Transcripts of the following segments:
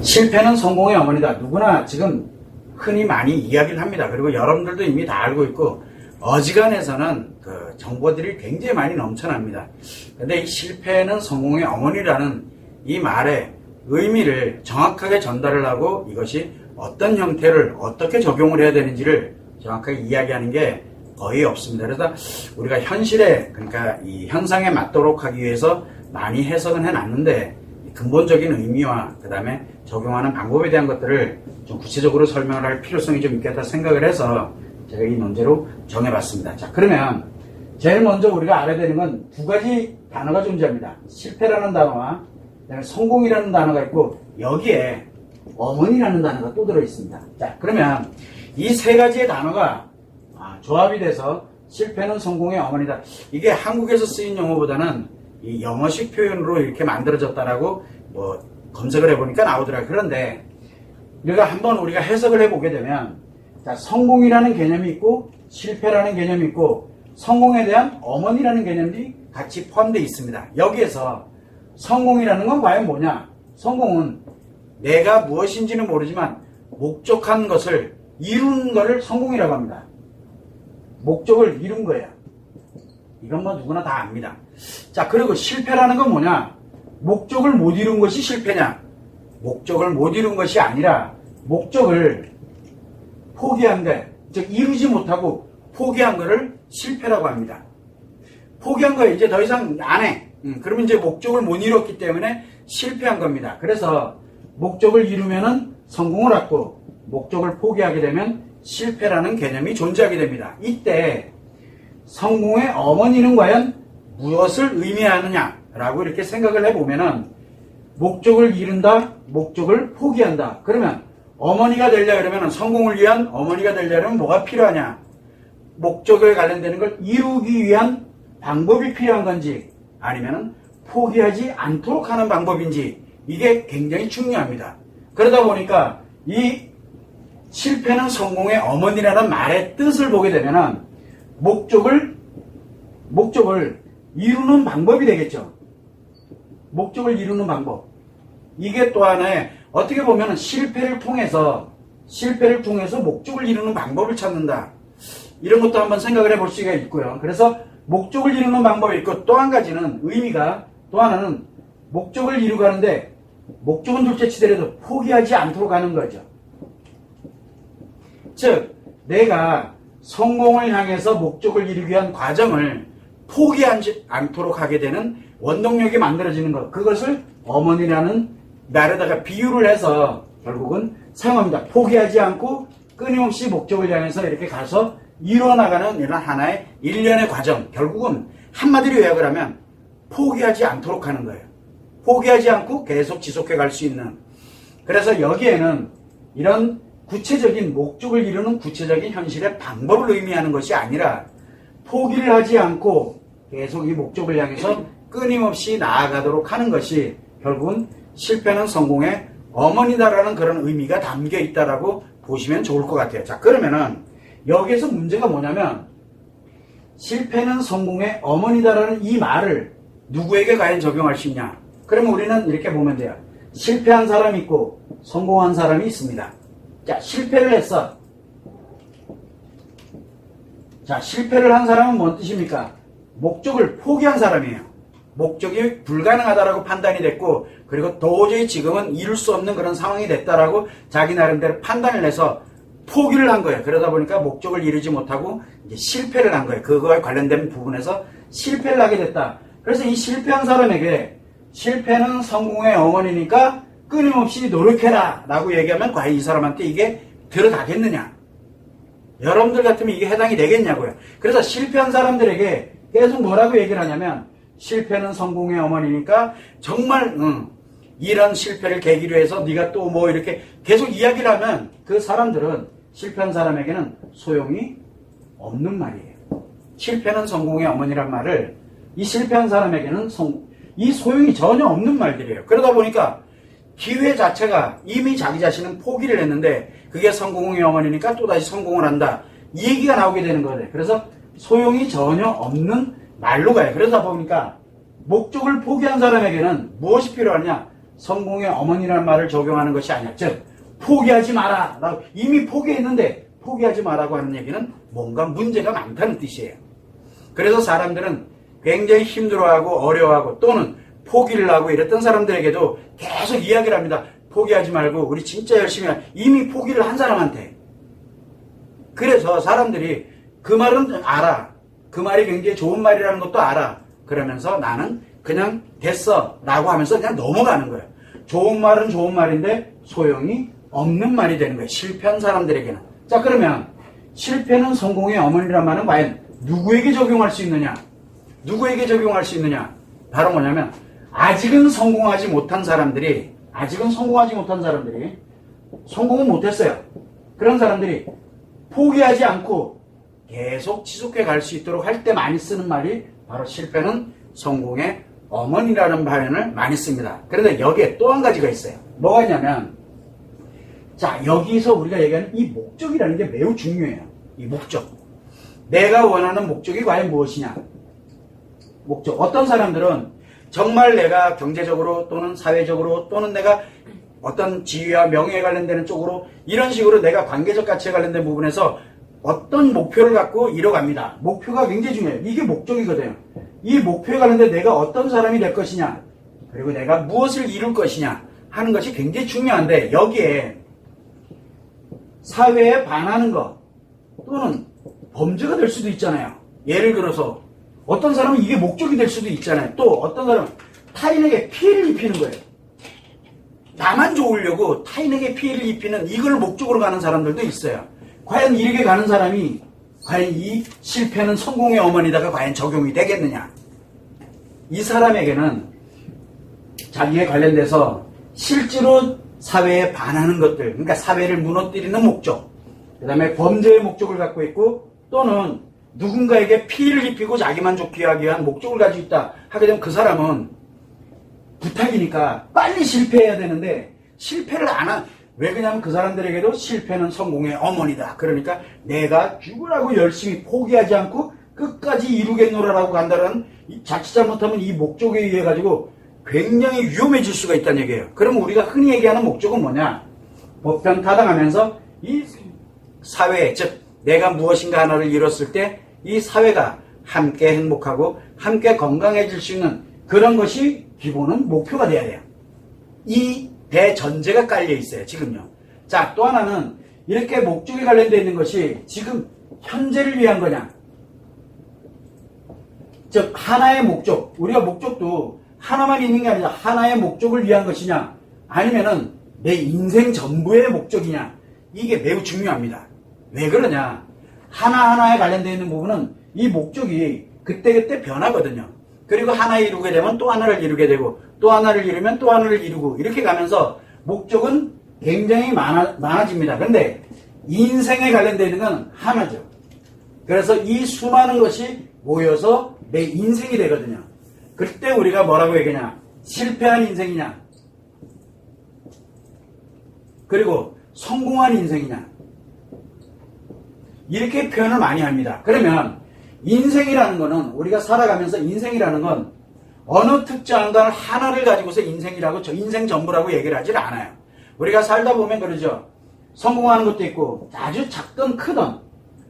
실패는 성공의 어머니다. 누구나 지금 흔히 많이 이야기를 합니다. 그리고 여러분들도 이미 다 알고 있고 어지간해서는 그 정보들이 굉장히 많이 넘쳐납니다. 근데 이 실패는 성공의 어머니라는 이 말의 의미를 정확하게 전달을 하고 이것이 어떤 형태를 어떻게 적용을 해야 되는지를 정확하게 이야기하는 게 거의 없습니다. 그래서 우리가 현실에, 그러니까 이 현상에 맞도록 하기 위해서 많이 해석은 해놨는데 근본적인 의미와 그 다음에 적용하는 방법에 대한 것들을 좀 구체적으로 설명을 할 필요성이 좀 있겠다 생각을 해서 제가 이 논제로 정해봤습니다. 자, 그러면 제일 먼저 우리가 알아야 되는 건 두 가지 단어가 존재합니다. 실패라는 단어와 그다음에 성공이라는 단어가 있고 여기에 어머니라는 단어가 또 들어있습니다. 자, 그러면 이 세 가지의 단어가 조합이 돼서 실패는 성공의 어머니다. 이게 한국에서 쓰인 용어보다는 이 영어식 표현으로 이렇게 만들어졌다라고 뭐 검색을 해보니까 나오더라고요. 그런데 우리가 해석을 해보게 되면 자, 성공이라는 개념이 있고 실패라는 개념이 있고 성공에 대한 어머니라는 개념이 같이 포함되어 있습니다. 여기에서 성공이라는 건 과연 뭐냐? 성공은 내가 무엇인지는 모르지만 목적한 것을 이룬 것을 성공이라고 합니다. 목적을 이룬 거예요. 이건 뭐 누구나 다 압니다. 자, 그리고 실패라는 건 뭐냐? 목적을 못 이룬 것이 실패냐? 목적을 못 이룬 것이 아니라 목적을 포기한 것, 즉 이루지 못하고 포기한 것을 실패라고 합니다. 포기한 거 이제 더 이상 안 해. 그러면 이제 목적을 못 이뤘기 때문에 실패한 겁니다. 그래서 목적을 이루면은 성공을 얻고 목적을 포기하게 되면 실패라는 개념이 존재하게 됩니다. 이때 성공의 어머니는 과연 무엇을 의미하느냐라고 이렇게 생각을 해보면은 목적을 이룬다, 목적을 포기한다. 그러면 어머니가 되려 그러면 성공을 위한 어머니가 되려면 뭐가 필요하냐? 목적에 관련되는 걸 이루기 위한 방법이 필요한 건지 아니면 포기하지 않도록 하는 방법인지 이게 굉장히 중요합니다. 그러다 보니까 이 실패는 성공의 어머니라는 말의 뜻을 보게 되면은 목적을 이루는 방법이 되겠죠. 목적을 이루는 방법. 이게 또 하나의 어떻게 보면 실패를 통해서 목적을 이루는 방법을 찾는다. 이런 것도 한번 생각을 해볼 수가 있고요. 그래서 목적을 이루는 방법이 있고 또 한 가지는 의미가 또 하나는 목적을 이루고 가는데 목적은 둘째치더라도 포기하지 않도록 하는 거죠. 즉 내가 성공을 향해서 목적을 이루기 위한 과정을 포기하지 않도록 하게 되는 원동력이 만들어지는 것, 그것을 어머니라는 말에다가 비유를 해서 결국은 사용합니다. 포기하지 않고 끊임없이 목적을 향해서 이렇게 가서 이루어나가는 이런 하나의 일련의 과정, 결국은 한마디로 요약을 하면 포기하지 않도록 하는 거예요. 포기하지 않고 계속 지속해 갈 수 있는. 그래서 여기에는 이런 구체적인 목적을 이루는 구체적인 현실의 방법을 의미하는 것이 아니라 포기를 하지 않고 계속 이 목적을 향해서 끊임없이 나아가도록 하는 것이 결국은 실패는 성공의 어머니다라는 그런 의미가 담겨 있다라고 보시면 좋을 것 같아요. 자, 그러면은 여기에서 문제가 뭐냐면 실패는 성공의 어머니다라는 이 말을 누구에게 과연 적용할 수 있냐? 그러면 우리는 이렇게 보면 돼요. 실패한 사람이 있고 성공한 사람이 있습니다. 자, 실패를 했어. 자, 실패를 한 사람은 뭔 뜻입니까? 목적을 포기한 사람이에요. 목적이 불가능하다라고 판단이 됐고 그리고 도저히 지금은 이룰 수 없는 그런 상황이 됐다라고 자기 나름대로 판단을 해서 포기를 한 거예요. 그러다 보니까 목적을 이루지 못하고 이제 실패를 한 거예요. 그거와 관련된 부분에서 실패를 하게 됐다. 그래서 이 실패한 사람에게 실패는 성공의 어머니니까 끊임없이 노력해라 라고 얘기하면 과연 이 사람한테 이게 들어가겠느냐? 여러분들 같으면 이게 해당이 되겠냐고요. 그래서 실패한 사람들에게 계속 뭐라고 얘기를 하냐면 실패는 성공의 어머니니까 정말 이런 실패를 계기로 해서 네가 또 뭐 이렇게 계속 이야기를 하면 그 사람들은 실패한 사람에게는 소용이 없는 말이에요. 실패는 성공의 어머니란 말을 이 실패한 사람에게는 이 소용이 전혀 없는 말들이에요. 그러다 보니까 기회 자체가 이미 자기 자신은 포기를 했는데 그게 성공의 어머니니까 또다시 성공을 한다. 이 얘기가 나오게 되는 거예요. 그래서 소용이 전혀 없는 말로 가요. 그러다 보니까 목적을 포기한 사람에게는 무엇이 필요하냐? 성공의 어머니라는 말을 적용하는 것이 아니야. 즉 포기하지 마라. 이미 포기했는데 포기하지 마라고 하는 얘기는 뭔가 문제가 많다는 뜻이에요. 그래서 사람들은 굉장히 힘들어하고 어려워하고 또는 포기를 하고 이랬던 사람들에게도 계속 이야기를 합니다. 포기하지 말고 우리 진짜 열심히 이미 포기를 한 사람한테. 그래서 사람들이 그 말은 알아. 그 말이 굉장히 좋은 말이라는 것도 알아. 그러면서 나는 그냥 됐어 라고 하면서 그냥 넘어가는 거예요. 좋은 말은 좋은 말인데 소용이 없는 말이 되는 거예요. 실패한 사람들에게는. 자, 그러면 실패는 성공의 어머니란 말은 과연 누구에게 적용할 수 있느냐? 누구에게 적용할 수 있느냐? 바로 뭐냐면 아직은 성공하지 못한 사람들이 성공은 못했어요. 그런 사람들이 포기하지 않고 계속 지속해 갈 수 있도록 할 때 많이 쓰는 말이 바로 실패는 성공의 어머니라는 표현을 많이 씁니다. 그런데 여기에 또 한 가지가 있어요. 뭐가 있냐면 자, 여기서 우리가 얘기하는 이 목적이라는 게 매우 중요해요. 이 목적. 내가 원하는 목적이 과연 무엇이냐? 목적. 어떤 사람들은 정말 내가 경제적으로 또는 사회적으로 또는 내가 어떤 지위와 명예에 관련되는 쪽으로 이런 식으로 내가 관계적 가치에 관련된 부분에서 어떤 목표를 갖고 이뤄갑니다. 목표가 굉장히 중요해요. 이게 목적이거든요. 이 목표에 관련된 내가 어떤 사람이 될 것이냐 그리고 내가 무엇을 이룰 것이냐 하는 것이 굉장히 중요한데 여기에 사회에 반하는 것 또는 범죄가 될 수도 있잖아요. 예를 들어서 어떤 사람은 이게 목적이 될 수도 있잖아요. 또 어떤 사람은 타인에게 피해를 입히는 거예요. 나만 좋으려고 타인에게 피해를 입히는 이걸 목적으로 가는 사람들도 있어요. 과연 이렇게 가는 사람이 과연 이 실패는 성공의 어머니다가 과연 적용이 되겠느냐? 이 사람에게는 자기에 관련돼서 실제로 사회에 반하는 것들, 그러니까 사회를 무너뜨리는 목적, 그 다음에 범죄의 목적을 갖고 있고 또는 누군가에게 피해를 입히고 자기만 좋게 하기 위한 목적을 가지고 있다 하게 되면 그 사람은 부탁이니까 빨리 실패해야 되는데 실패를 안 한, 왜 그러냐면 그 사람들에게도 실패는 성공의 어머니다. 그러니까 내가 죽으라고 열심히 포기하지 않고 끝까지 이루겠노라라고 간다는 자칫 잘못하면 이 목적에 의해 가지고 굉장히 위험해질 수가 있다는 얘기예요. 그럼 우리가 흔히 얘기하는 목적은 뭐냐? 법변 타당하면서 이 사회, 즉 내가 무엇인가 하나를 이뤘을 때 이 사회가 함께 행복하고 함께 건강해질 수 있는 그런 것이 기본은 목표가 돼야 돼요. 이 대전제가 깔려 있어요. 지금요. 자, 또 하나는 이렇게 목적에 관련되어 있는 것이 지금 현재를 위한 거냐? 즉 하나의 목적, 우리가 목적도 하나만 있는 게 아니라 하나의 목적을 위한 것이냐 아니면은 내 인생 전부의 목적이냐 이게 매우 중요합니다. 왜 그러냐? 하나하나에 관련되어 있는 부분은 이 목적이 그때그때 변하거든요. 그리고 하나 이루게 되면 또 하나를 이루게 되고 또 하나를 이루면 또 하나를 이루고 이렇게 가면서 목적은 굉장히 많아집니다. 그런데 인생에 관련되어 있는 건 하나죠. 그래서 이 수많은 것이 모여서 내 인생이 되거든요. 그때 우리가 뭐라고 얘기하냐? 실패한 인생이냐? 그리고 성공한 인생이냐? 이렇게 표현을 많이 합니다. 그러면 인생이라는 거는 우리가 살아가면서 인생이라는 건 어느 특정한 걸 하나를 가지고서 인생이라고 인생 전부라고 얘기를 하질 않아요. 우리가 살다 보면 그러죠. 성공하는 것도 있고 아주 작든 크든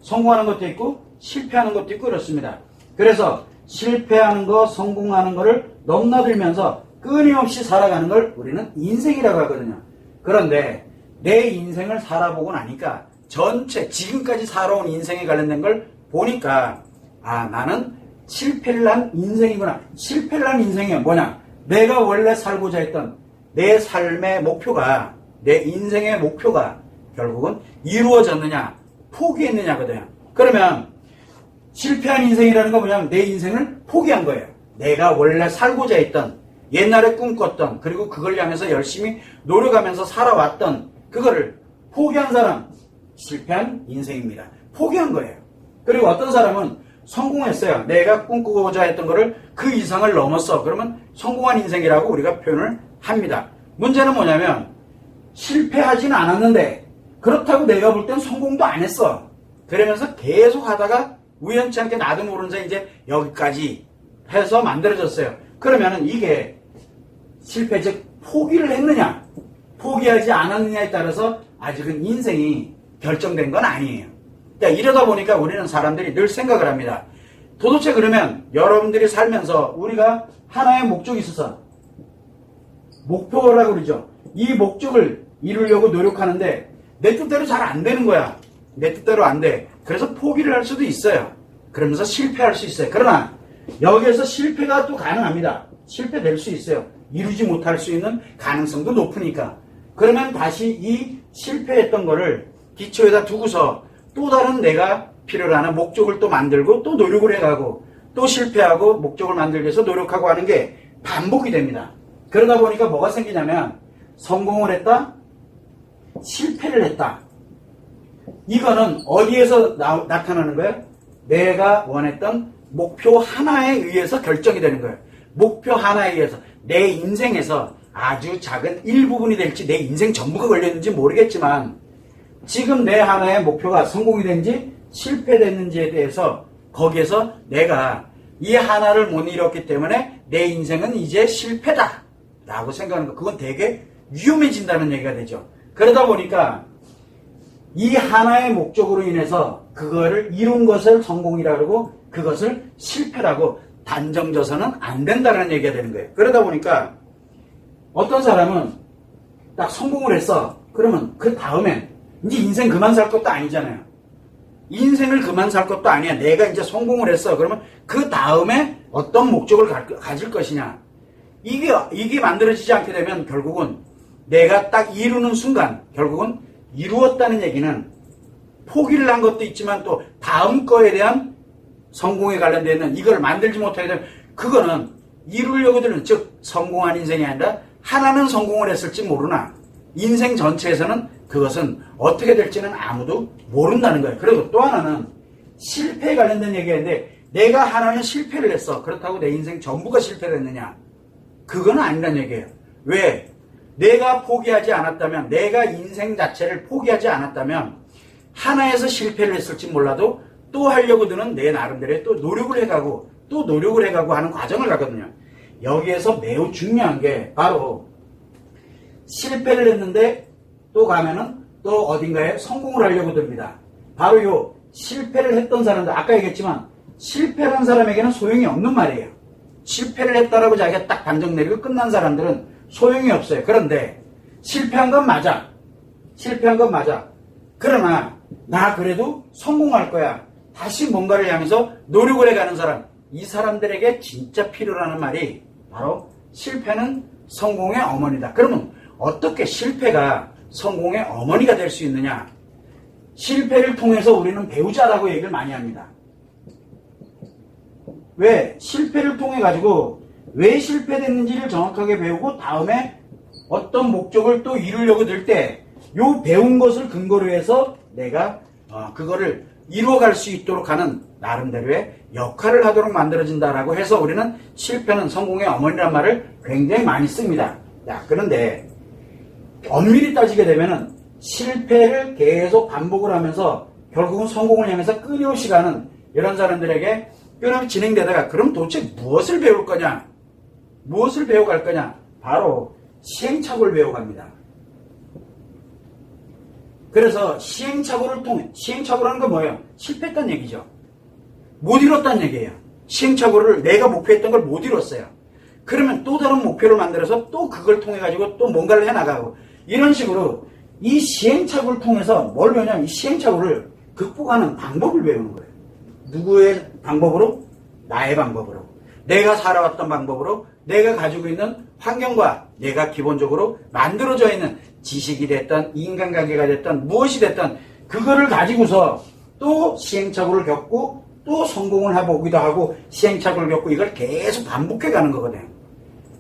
성공하는 것도 있고 실패하는 것도 있고 그렇습니다. 그래서 실패하는 거 성공하는 거를 넘나들면서 끊임없이 살아가는 걸 우리는 인생이라고 하거든요. 그런데 내 인생을 살아보고 나니까 전체 지금까지 살아온 인생에 관련된 걸 보니까 아 나는 실패를 한 인생이구나. 실패를 한 인생이 뭐냐? 내가 원래 살고자 했던 내 삶의 목표가 내 인생의 목표가 결국은 이루어졌느냐 포기했느냐거든요. 그러면 실패한 인생이라는 건 뭐냐면 내 인생을 포기한 거예요. 내가 원래 살고자 했던 옛날에 꿈꿨던 그리고 그걸 향해서 열심히 노력하면서 살아왔던 그거를 포기한 사람 실패한 인생입니다. 포기한 거예요. 그리고 어떤 사람은 성공했어요. 내가 꿈꾸고자 했던 거를 그 이상을 넘었어. 그러면 성공한 인생이라고 우리가 표현을 합니다. 문제는 뭐냐면 실패하지는 않았는데 그렇다고 내가 볼 땐 성공도 안 했어. 그러면서 계속 하다가 우연치 않게 나도 모르는 사이 이제 여기까지 해서 만들어졌어요. 그러면은 이게 실패 즉 포기를 했느냐, 포기하지 않았느냐에 따라서 아직은 인생이 결정된 건 아니에요. 그러니까 이러다 보니까 우리는 사람들이 늘 생각을 합니다. 도대체 그러면 여러분들이 살면서 우리가 하나의 목적이 있어서 목표라고 그러죠. 이 목적을 이루려고 노력하는데 내 뜻대로 잘 안 되는 거야. 내 뜻대로 안 돼. 그래서 포기를 할 수도 있어요. 그러면서 실패할 수 있어요. 그러나 여기에서 실패가 또 가능합니다. 실패될 수 있어요. 이루지 못할 수 있는 가능성도 높으니까. 그러면 다시 이 실패했던 거를 기초에다 두고서 또 다른 내가 필요로 하는 목적을 또 만들고 또 노력을 해가고 또 실패하고 목적을 만들기 위해서 노력하고 하는 게 반복이 됩니다. 그러다 보니까 뭐가 생기냐면 성공을 했다, 실패를 했다. 이거는 어디에서 나타나는 거예요? 내가 원했던 목표 하나에 의해서 결정이 되는 거예요. 목표 하나에 의해서 내 인생에서 아주 작은 일부분이 될지 내 인생 전부가 걸렸는지 모르겠지만 지금 내 하나의 목표가 성공이 된지 실패됐는지에 대해서 거기에서 내가 이 하나를 못 이뤘기 때문에 내 인생은 이제 실패다 라고 생각하는 거, 그건 되게 위험해진다는 얘기가 되죠. 그러다 보니까 이 하나의 목적으로 인해서 그거를 이룬 것을 성공이라고 그러고 그것을 실패라고 단정져서는 안 된다는 얘기가 되는 거예요. 그러다 보니까 어떤 사람은 딱 성공을 했어. 그러면 그 다음엔 이제 인생 그만 살 것도 아니잖아요. 인생을 그만 살 것도 아니야. 내가 이제 성공을 했어. 그러면 그 다음에 어떤 목적을 가질 것이냐. 이게 만들어지지 않게 되면 결국은 내가 딱 이루는 순간 결국은 이루었다는 얘기는 포기를 한 것도 있지만 또 다음 거에 대한 성공에 관련되어 있는 이걸 만들지 못하게 되면 그거는 이루려고 드는, 즉 성공한 인생이 아니라 하나는 성공을 했을지 모르나 인생 전체에서는 그것은 어떻게 될지는 아무도 모른다는 거예요. 그리고 또 하나는 실패에 관련된 얘기가 있는데 내가 하나는 실패를 했어. 그렇다고 내 인생 전부가 실패됐느냐? 그건 아니란 얘기예요. 왜? 내가 포기하지 않았다면, 내가 인생 자체를 포기하지 않았다면 하나에서 실패를 했을지 몰라도 또 하려고 드는 내 나름대로의 또 노력을 해가고 또 노력을 해가고 하는 과정을 가거든요. 여기에서 매우 중요한 게 바로 실패를 했는데 또 가면은 또 어딘가에 성공을 하려고 듭니다. 바로 요 실패를 했던 사람들, 아까 얘기했지만 실패한 사람에게는 소용이 없는 말이에요. 실패를 했다라고 자기가 딱 단정 내리고 끝난 사람들은 소용이 없어요. 그런데 실패한 건 맞아. 실패한 건 맞아. 그러나 나 그래도 성공할 거야. 다시 뭔가를 향해서 노력을 해가는 사람, 이 사람들에게 진짜 필요라는 말이 바로 실패는 성공의 어머니다. 그러면 어떻게 실패가 성공의 어머니가 될 수 있느냐? 실패를 통해서 우리는 배우자라고 얘기를 많이 합니다. 왜? 실패를 통해 가지고 왜 실패됐는지를 정확하게 배우고 다음에 어떤 목적을 또 이루려고 들 때 요 배운 것을 근거로 해서 내가 그거를 이루어갈 수 있도록 하는 나름대로의 역할을 하도록 만들어진다라고 해서 우리는 실패는 성공의 어머니란 말을 굉장히 많이 씁니다. 자, 그런데 엄밀히 따지게 되면은 실패를 계속 반복을 하면서 결국은 성공을 향해서 끊임없이 가는 이런 사람들에게 끊임없이 진행되다가 그럼 도대체 무엇을 배울 거냐? 무엇을 배워갈 거냐? 바로 시행착오를 배워갑니다. 그래서 시행착오를 통해, 시행착오라는 건 뭐예요? 실패했다는 얘기죠. 못 이뤘다는 얘기예요. 시행착오를 내가 목표했던 걸 못 이뤘어요. 그러면 또 다른 목표를 만들어서 또 그걸 통해 가지고 또 뭔가를 해나가고 이런 식으로 이 시행착오를 통해서 뭘 배우냐면 이 시행착오를 극복하는 방법을 배우는 거예요. 누구의 방법으로? 나의 방법으로. 내가 살아왔던 방법으로, 내가 가지고 있는 환경과 내가 기본적으로 만들어져 있는 지식이 됐던 인간관계가 됐던 무엇이 됐던 그거를 가지고서 또 시행착오를 겪고 또 성공을 해보기도 하고 시행착오를 겪고 이걸 계속 반복해 가는 거거든요.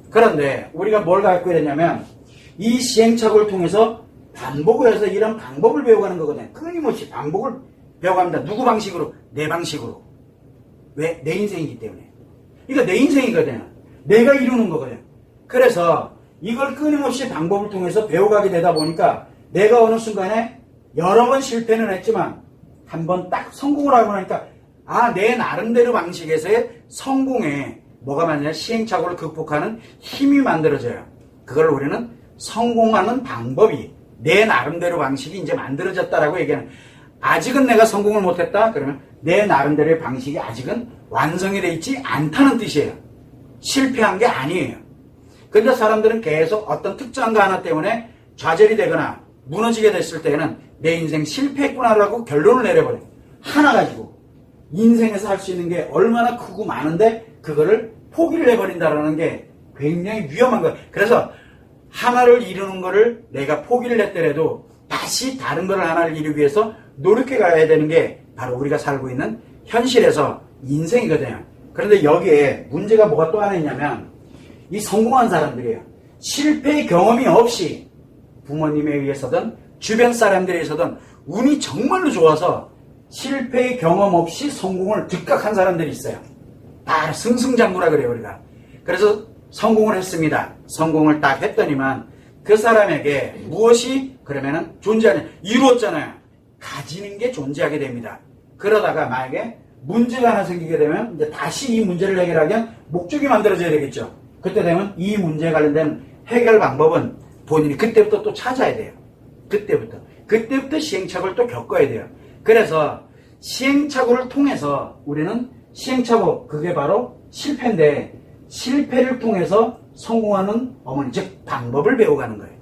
그런데 우리가 뭘 갖고 되냐면 이 시행착오를 통해서 반복을 해서 이런 방법을 배워가는 거거든요. 끊임없이 반복을 배워갑니다. 누구 방식으로? 내 방식으로. 왜? 내 인생이기 때문에. 이거 내 인생이거든요. 내가 이루는 거거든요. 그래서 이걸 끊임없이 방법을 통해서 배워가게 되다 보니까 내가 어느 순간에 여러 번 실패는 했지만 한 번 딱 성공을 하고 나니까 내 나름대로 방식에서의 성공에 뭐가 만드냐? 시행착오를 극복하는 힘이 만들어져요. 그걸 우리는 성공하는 방법이 내 나름대로 방식이 이제 만들어졌다라고 얘기하는. 아직은 내가 성공을 못했다? 그러면 내 나름대로의 방식이 아직은 완성이 되어 있지 않다는 뜻이에요. 실패한 게 아니에요. 근데 사람들은 계속 어떤 특정한 거 하나 때문에 좌절이 되거나 무너지게 됐을 때에는 내 인생 실패했구나라고 결론을 내려버려요. 하나 가지고 인생에서 할 수 있는 게 얼마나 크고 많은데 그거를 포기를 해버린다는 게 굉장히 위험한 거예요. 그래서 하나를 이루는 거를 내가 포기를 했더라도 다시 다른 거를 하나를 이루기 위해서 노력해 가야 되는 게 바로 우리가 살고 있는 현실에서 인생이거든요. 그런데 여기에 문제가 뭐가 또 하나 있냐면 이 성공한 사람들이에요. 실패의 경험이 없이 부모님에 의해서든 주변 사람들에 의해서든 운이 정말로 좋아서 실패의 경험 없이 성공을 득각한 사람들이 있어요. 다 승승장구라 그래요, 우리가. 그래서 성공을 했습니다. 성공을 딱 했더니만 그 사람에게 무엇이 그러면은 존재하냐, 이루었잖아요. 가지는 게 존재하게 됩니다. 그러다가 만약에 문제가 하나 생기게 되면 이제 다시 이 문제를 해결하기 위한 목적이 만들어져야 되겠죠. 그때 되면 이 문제에 관련된 해결 방법은 본인이 그때부터 또 찾아야 돼요. 그때부터 시행착오를 또 겪어야 돼요. 그래서 시행착오를 통해서 우리는 시행착오, 그게 바로 실패인데 실패를 통해서 성공하는 어머니, 즉 방법을 배워가는 거예요.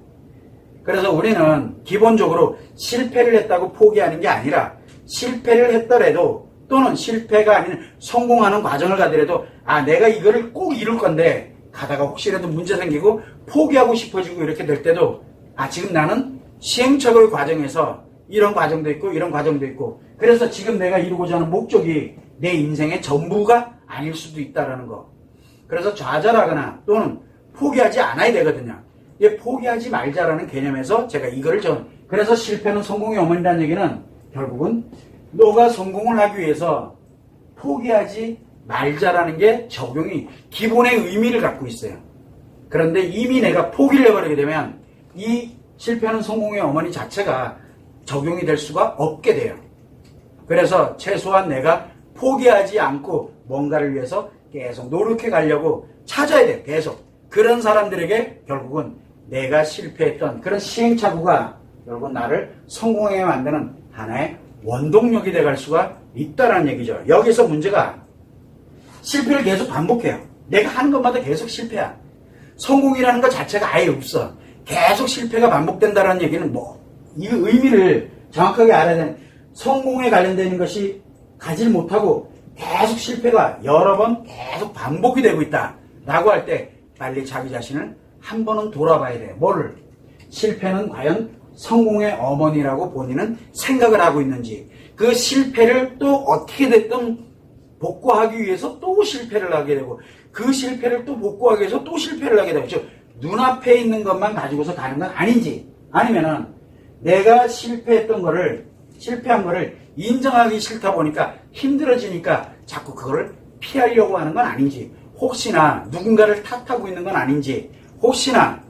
그래서 우리는 기본적으로 실패를 했다고 포기하는 게 아니라 실패를 했더라도 또는 실패가 아닌 성공하는 과정을 가더라도 내가 이거를 꼭 이룰 건데 가다가 혹시라도 문제 생기고 포기하고 싶어지고 이렇게 될 때도 지금 나는 시행착오의 과정에서 이런 과정도 있고 이런 과정도 있고 그래서 지금 내가 이루고자 하는 목적이 내 인생의 전부가 아닐 수도 있다는 거. 그래서 좌절하거나 또는 포기하지 않아야 되거든요. 포기하지 말자라는 개념에서 제가 이거를 그래서 실패는 성공의 어머니라는 얘기는 결국은 너가 성공을 하기 위해서 포기하지 말자라는 게 적용이 기본의 의미를 갖고 있어요. 그런데 이미 내가 포기를 해버리게 되면 이 실패는 성공의 어머니 자체가 적용이 될 수가 없게 돼요. 그래서 최소한 내가 포기하지 않고 뭔가를 위해서 계속 노력해 가려고 찾아야 돼요. 계속. 그런 사람들에게 결국은 내가 실패했던 그런 시행착오가 결국은 나를 성공하게 만드는 하나의 원동력이 돼갈 수가 있다는 얘기죠. 여기서 문제가 실패를 계속 반복해요. 내가 하는 것마다 계속 실패야. 성공이라는 것 자체가 아예 없어. 계속 실패가 반복된다는 얘기는 이 의미를 정확하게 알아야 되는, 성공에 관련되는 것이 가지 못하고 계속 실패가 여러 번 계속 반복이 되고 있다 라고 할 때 빨리 자기 자신을 한 번은 돌아봐야 돼요. 뭐를? 실패는 과연 성공의 어머니라고 본인은 생각을 하고 있는지, 그 실패를 또 어떻게 됐든 복구하기 위해서 또 실패를 하게 되고, 그 실패를 또 복구하기 위해서 또 실패를 하게 되고, 즉 눈앞에 있는 것만 가지고서 가는 건 아닌지, 아니면은 내가 실패한 거를 인정하기 싫다 보니까 힘들어지니까 자꾸 그거를 피하려고 하는 건 아닌지, 혹시나 누군가를 탓하고 있는 건 아닌지, 혹시나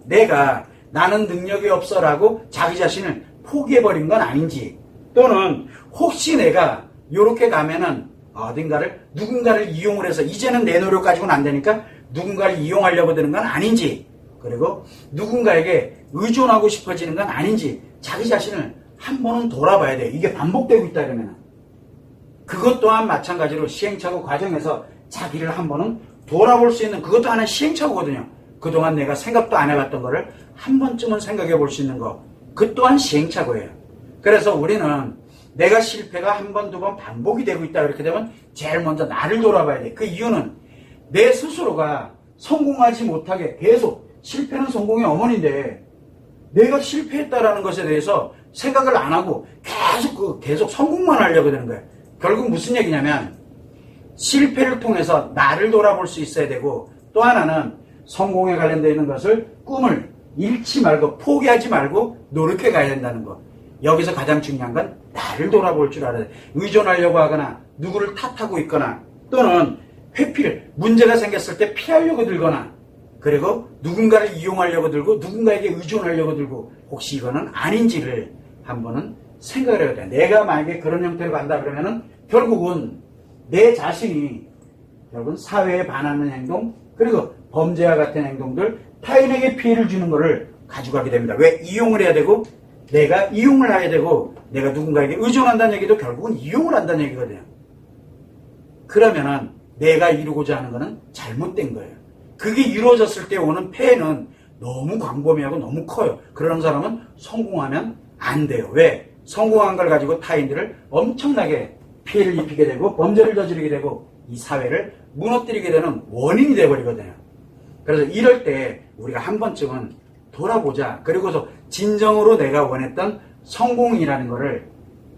나는 능력이 없어라고 자기 자신을 포기해버린 건 아닌지, 또는 혹시 내가 이렇게 가면은 누군가를 이용을 해서 이제는 내 노력 가지고는 안 되니까 누군가를 이용하려고 드는 건 아닌지, 그리고 누군가에게 의존하고 싶어지는 건 아닌지 자기 자신을 한 번은 돌아봐야 돼요. 이게 반복되고 있다 그러면 그것 또한 마찬가지로 시행착오 과정에서 자기를 한 번은 돌아볼 수 있는, 그것도 하나의 시행착오거든요. 그동안 내가 생각도 안 해봤던 거를 한 번쯤은 생각해 볼 수 있는 거, 그 또한 시행착오예요. 그래서 우리는 내가 실패가 한 번, 두 번 반복이 되고 있다 그렇게 되면 제일 먼저 나를 돌아봐야 돼. 그 이유는 내 스스로가 성공하지 못하게 계속, 실패는 성공의 어머니인데 내가 실패했다라는 것에 대해서 생각을 안 하고 계속 성공만 하려고 되는 거예요. 결국 무슨 얘기냐면 실패를 통해서 나를 돌아볼 수 있어야 되고, 또 하나는 성공에 관련되어 있는 것을, 꿈을 잃지 말고 포기하지 말고 노력해 가야 된다는 거. 여기서 가장 중요한 건 나를 돌아볼 줄 알아야 돼. 의존하려고 하거나 누구를 탓하고 있거나, 또는 문제가 생겼을 때 피하려고 들거나, 그리고 누군가를 이용하려고 들고 누군가에게 의존하려고 들고, 혹시 이거는 아닌지를 한 번은 생각을 해야 돼. 내가 만약에 그런 형태로 간다 그러면은 결국은 내 자신이 결국은 사회에 반하는 행동, 그리고 범죄와 같은 행동들, 타인에게 피해를 주는 것을 가져가게 됩니다. 왜? 이용을 해야 되고, 내가 이용을 해야 되고, 내가 누군가에게 의존한다는 얘기도 결국은 이용을 한다는 얘기거든요. 그러면은 내가 이루고자 하는 것은 잘못된 거예요. 그게 이루어졌을 때 오는 폐해는 너무 광범위하고 너무 커요. 그런 사람은 성공하면 안 돼요. 왜? 성공한 걸 가지고 타인들을 엄청나게 피해를 입히게 되고 범죄를 저지르게 되고 이 사회를 무너뜨리게 되는 원인이 되어버리거든요. 그래서 이럴 때 우리가 한 번쯤은 돌아보자. 그리고서 진정으로 내가 원했던 성공이라는 것을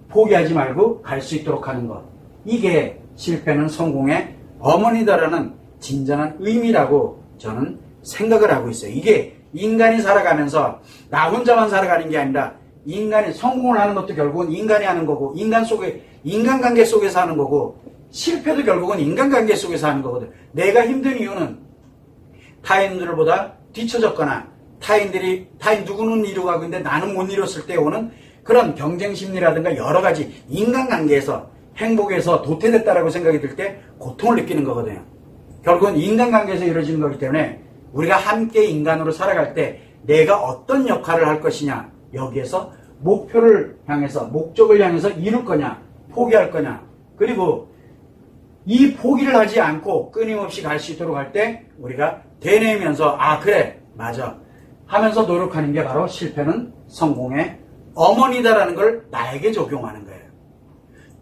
포기하지 말고 갈 수 있도록 하는 것. 이게 실패는 성공의 어머니다라는 진정한 의미라고 저는 생각을 하고 있어요. 이게 인간이 살아가면서 나 혼자만 살아가는 게 아니라 인간이 성공을 하는 것도 결국은 인간이 하는 거고 인간관계 속에서 하는 거고 실패도 결국은 인간관계 속에서 하는 거거든. 내가 힘든 이유는 타인들보다 뒤처졌거나 타인 누구는 이루어가고 있는데 나는 못 이뤘을 때 오는 그런 경쟁 심리라든가 여러 가지 인간관계에서 행복에서 도태됐다라고 생각이 들 때 고통을 느끼는 거거든요. 결국은 인간관계에서 이루어지는 거기 때문에 우리가 함께 인간으로 살아갈 때 내가 어떤 역할을 할 것이냐 여기에서 목표를 향해서 목적을 향해서 이룰 거냐 포기할 거냐 그리고 이 포기를 하지 않고 끊임없이 갈 수 있도록 할 때 우리가 되뇌면서 아 그래 맞아 하면서 노력하는 게 바로 실패는 성공의 어머니다라는 걸 나에게 적용하는 거예요.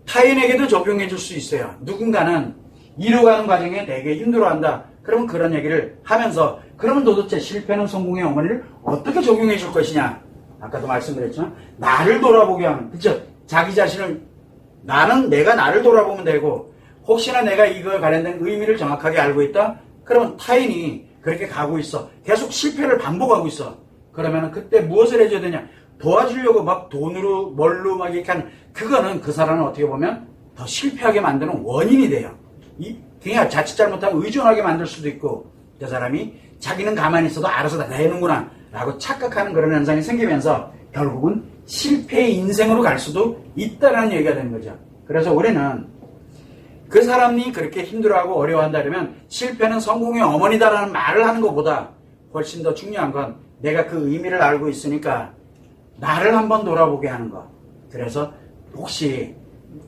타인에게도 적용해 줄 수 있어요. 누군가는 이루어가는 과정에 되게 힘들어한다. 그러면 그런 얘기를 하면서 그러면 도대체 실패는 성공의 어머니를 어떻게 적용해 줄 것이냐. 아까도 말씀드렸지만 나를 돌아보게 하는 그쵸? 자기 자신을 내가 나를 돌아보면 되고 혹시나 내가 이거에 관련된 의미를 정확하게 알고 있다? 그러면 타인이 그렇게 가고 있어. 계속 실패를 반복하고 있어. 그러면 그때 무엇을 해줘야 되냐? 도와주려고 막 돈으로 뭘로 막 이렇게 하는 그거는 그 사람은 어떻게 보면 더 실패하게 만드는 원인이 돼요. 그냥 자칫 잘못하면 의존하게 만들 수도 있고 그 사람이 자기는 가만히 있어도 알아서 다 되는구나 라고 착각하는 그런 현상이 생기면서 결국은 실패의 인생으로 갈 수도 있다는 얘기가 되는 거죠. 그래서 우리는 그 사람이 그렇게 힘들어하고 어려워한다면 실패는 성공의 어머니다라는 말을 하는 것보다 훨씬 더 중요한 건 내가 그 의미를 알고 있으니까 나를 한번 돌아보게 하는 것. 그래서 혹시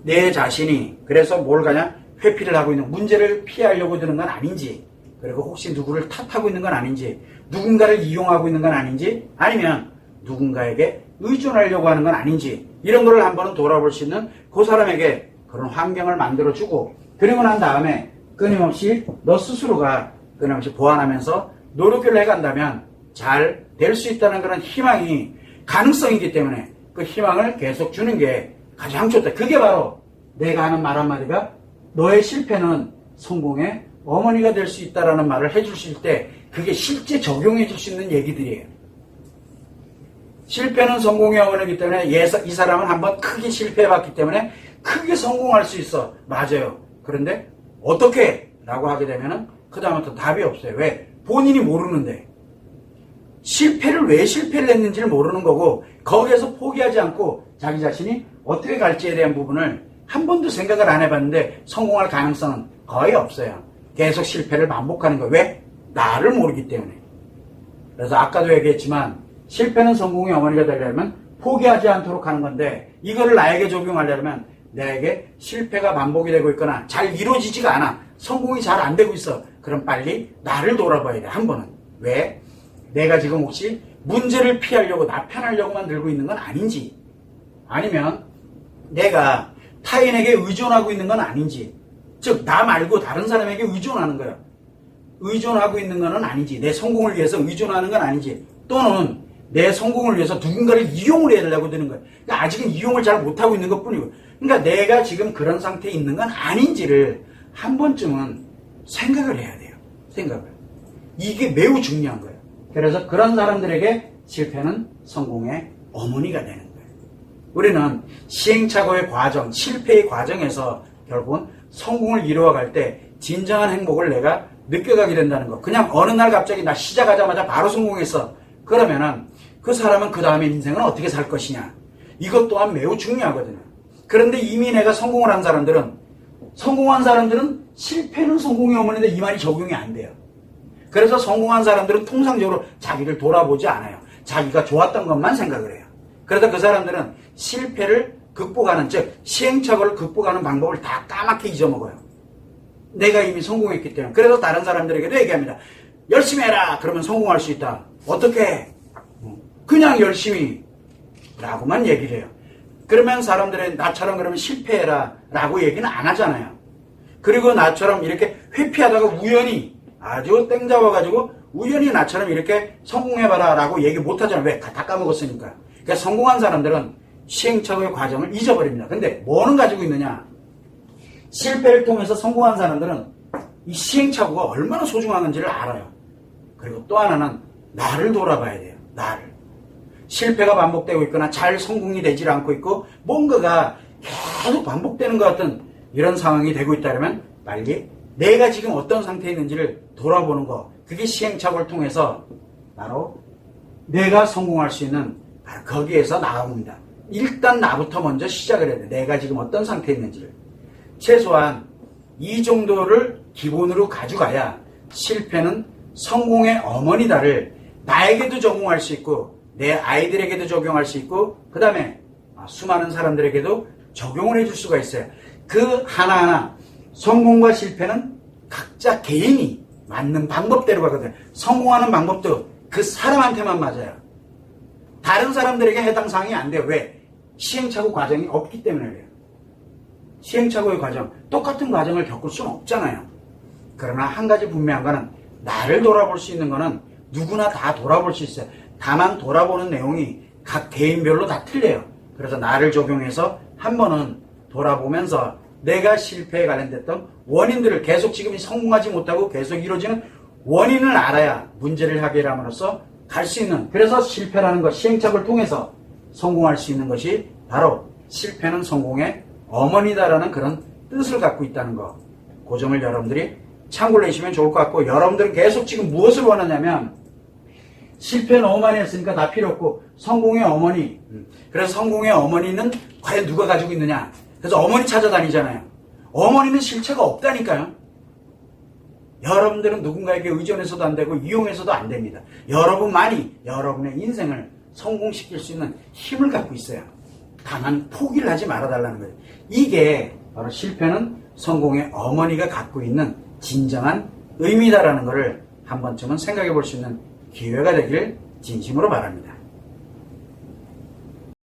내 자신이 그래서 뭘 가냐 회피를 하고 있는 문제를 피하려고 드는 건 아닌지 그리고 혹시 누구를 탓하고 있는 건 아닌지 누군가를 이용하고 있는 건 아닌지 아니면 누군가에게 의존하려고 하는 건 아닌지 이런 거를 한번은 돌아볼 수 있는 그 사람에게 그런 환경을 만들어주고 그리고 난 다음에 끊임없이 너 스스로가 끊임없이 보완하면서 노력을 해간다면 잘 될 수 있다는 그런 희망이 가능성이기 때문에 그 희망을 계속 주는 게 가장 좋다. 그게 바로 내가 하는 말 한마디가 너의 실패는 성공의 어머니가 될 수 있다라는 말을 해주실 때 그게 실제 적용해 줄 수 있는 얘기들이에요. 실패는 성공의 어머니이기 때문에 이 사람은 한번 크게 실패해봤기 때문에 크게 성공할 수 있어. 맞아요. 그런데 어떻게? 라고 하게 되면은 그 다음부터 답이 없어요. 왜? 본인이 모르는데. 실패를 왜 실패를 했는지를 모르는 거고 거기에서 포기하지 않고 자기 자신이 어떻게 갈지에 대한 부분을 한 번도 생각을 안 해봤는데 성공할 가능성은 거의 없어요. 계속 실패를 반복하는 거예요. 왜? 나를 모르기 때문에. 그래서 아까도 얘기했지만 실패는 성공의 어머니가 되려면 포기하지 않도록 하는 건데 이거를 나에게 적용하려면 내게 실패가 반복이 되고 있거나 잘 이루어지지가 않아. 성공이 잘 안 되고 있어. 그럼 빨리 나를 돌아봐야 돼. 한 번은. 왜? 내가 지금 혹시 문제를 피하려고 나편하려고만 들고 있는 건 아닌지 아니면 내가 타인에게 의존하고 있는 건 아닌지 즉 나 말고 다른 사람에게 의존하는 거야. 의존하고 있는 건 아닌지 내 성공을 위해서 의존하는 건 아닌지 또는 내 성공을 위해서 누군가를 이용을 해달라고 드는 거야. 그러니까 아직은 이용을 잘 못하고 있는 것 뿐이고 그러니까 내가 지금 그런 상태에 있는 건 아닌지를 한 번쯤은 생각을 해야 돼요. 생각을. 이게 매우 중요한 거예요. 그래서 그런 사람들에게 실패는 성공의 어머니가 되는 거예요. 우리는 시행착오의 과정, 실패의 과정에서 결국은 성공을 이루어갈 때 진정한 행복을 내가 느껴가게 된다는 거. 그냥 어느 날 갑자기 나 시작하자마자 바로 성공했어. 그러면은 그 사람은 그 다음에 인생은 어떻게 살 것이냐. 이것 또한 매우 중요하거든요. 그런데 이미 내가 성공한 사람들은 실패는 성공의 어머니인데 이 말이 적용이 안 돼요. 그래서 성공한 사람들은 통상적으로 자기를 돌아보지 않아요. 자기가 좋았던 것만 생각을 해요. 그래서 그 사람들은 실패를 극복하는, 즉 시행착오를 극복하는 방법을 다 까맣게 잊어먹어요. 내가 이미 성공했기 때문에. 그래서 다른 사람들에게도 얘기합니다. 열심히 해라. 그러면 성공할 수 있다. 어떻게 해? 그냥 열심히 라고만 얘기를 해요. 그러면 사람들은 나처럼 그러면 실패해라 라고 얘기는 안 하잖아요. 그리고 나처럼 이렇게 회피하다가 우연히 아주 땡 잡아가지고 우연히 나처럼 이렇게 성공해봐라 라고 얘기 못 하잖아요. 왜? 다 까먹었으니까. 그러니까 성공한 사람들은 시행착오의 과정을 잊어버립니다. 근데 뭐는 가지고 있느냐? 실패를 통해서 성공한 사람들은 이 시행착오가 얼마나 소중한 건지를 알아요. 그리고 또 하나는 나를 돌아봐야 돼요. 나를. 실패가 반복되고 있거나 잘 성공이 되질 않고 있고 뭔가가 계속 반복되는 것 같은 이런 상황이 되고 있다면 빨리 내가 지금 어떤 상태에 있는지를 돌아보는 거. 그게 시행착오를 통해서 바로 내가 성공할 수 있는 바로 거기에서 나옵니다. 일단 나부터 먼저 시작을 해야 돼. 내가 지금 어떤 상태에 있는지를. 최소한 이 정도를 기본으로 가져가야 실패는 성공의 어머니다를 나에게도 적용할 수 있고 내 아이들에게도 적용할 수 있고 그 다음에 수많은 사람들에게도 적용을 해줄 수가 있어요. 그 하나하나 성공과 실패는 각자 개인이 맞는 방법대로 가거든요. 성공하는 방법도 그 사람한테만 맞아요. 다른 사람들에게 해당 사항이 안 돼요. 왜? 시행착오 과정이 없기 때문에 그래요. 시행착오의 과정, 똑같은 과정을 겪을 수는 없잖아요. 그러나 한 가지 분명한 거는 나를 돌아볼 수 있는 거는 누구나 다 돌아볼 수 있어요. 다만 돌아보는 내용이 각 개인별로 다 틀려요. 그래서 나를 적용해서 한 번은 돌아보면서 내가 실패에 관련됐던 원인들을 계속 지금 성공하지 못하고 계속 이루어지는 원인을 알아야 문제를 해결함으로써 갈 수 있는, 그래서 실패라는 것, 시행착오를 통해서 성공할 수 있는 것이 바로 실패는 성공의 어머니다라는 그런 뜻을 갖고 있다는 거. 그 점을 여러분들이 참고를 해주시면 좋을 것 같고, 여러분들은 계속 지금 무엇을 원하냐면 실패 너무 많이 했으니까 다 필요 없고 성공의 어머니. 그래서 성공의 어머니는 과연 누가 가지고 있느냐. 그래서 어머니 찾아다니잖아요. 어머니는 실체가 없다니까요. 여러분들은 누군가에게 의존해서도 안 되고 이용해서도 안 됩니다. 여러분만이 여러분의 인생을 성공시킬 수 있는 힘을 갖고 있어요. 다만 포기를 하지 말아달라는 거예요. 이게 바로 실패는 성공의 어머니가 갖고 있는 진정한 의미다라는 것을 한 번쯤은 생각해 볼 수 있는 기회가 되길 진심으로 바랍니다.